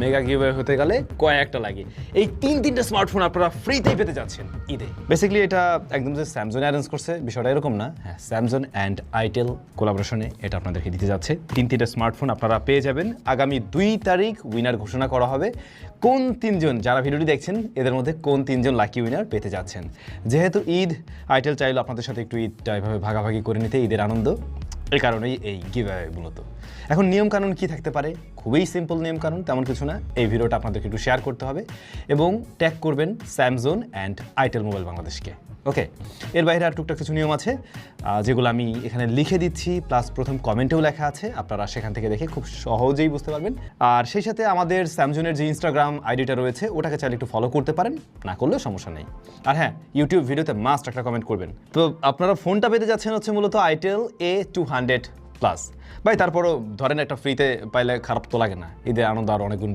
Mega giveaway হতে গেলে কয়েকটা লাগে। এই তিনটা স্মার্টফোন আপনারা ফ্রিতেই পেতে যাচ্ছেন ঈদে। বেসিক্যালি এটা একদম যে স্যামসাং অ্যারেঞ্জ করছে বিষয়টা এরকম না। হ্যাঁ, স্যামসাং অ্যান্ড আইটেল কোলাবোরেশনে এটা আপনাদেরকে দিতে যাচ্ছে। তিনটা স্মার্টফোন আপনারা পেয়ে যাবেন। আগামী 2 তারিখ উইনার ঘোষণা করা হবে। কোন তিনজন যারা ভিডিওটি দেখছেন এদের মধ্যে কোন তিনজন লাকি উইনার পেতে যাচ্ছেন। যেহেতু ঈদ, আইটেল চাইলো আপনাদের সাথে একটু ঈদটা এভাবে ভাগাভাগি করে নিতে, ঈদের আনন্দ, এই কারণেই এই গিভঅ্যাওয়ে মূলত। এখন নিয়মকানুন কি থাকতে পারে? খুবই সিম্পল নিয়মকানুন, তেমন কিছু না। এই ভিডিওটা আপনাদেরকে একটু শেয়ার করতে হবে এবং ট্যাগ করবেন স্যামসাং অ্যান্ড আইটেল মোবাইল বাংলাদেশকে। ওকে, এর বাইরে আর টুকটাক কিছু নিয়ম আছে যেগুলো আমি এখানে লিখে দিচ্ছি, প্লাস প্রথম কমেন্টেও লেখা আছে, আপনারা সেখান থেকে দেখে খুব সহজেই বুঝতে পারবেন। আর সেই সাথে আমাদের স্যামসাংয়ের যে ইনস্টাগ্রাম আইডিটা রয়েছে ওটাকে চাইলে একটু ফলো করতে পারেন, না করলেও সমস্যা নেই। আর হ্যাঁ, ইউটিউব ভিডিওতে মাস্ট একটা কমেন্ট করবেন। তো আপনারা ফোনটা পেতে যাচ্ছেন হচ্ছে মূলত আইটেল A200 প্লাস। ভাই তারপরও ধরেন একটা ফ্রিতে পাইলে খারাপ তো লাগে না, ঈদের আনন্দ আর অনেক গুণ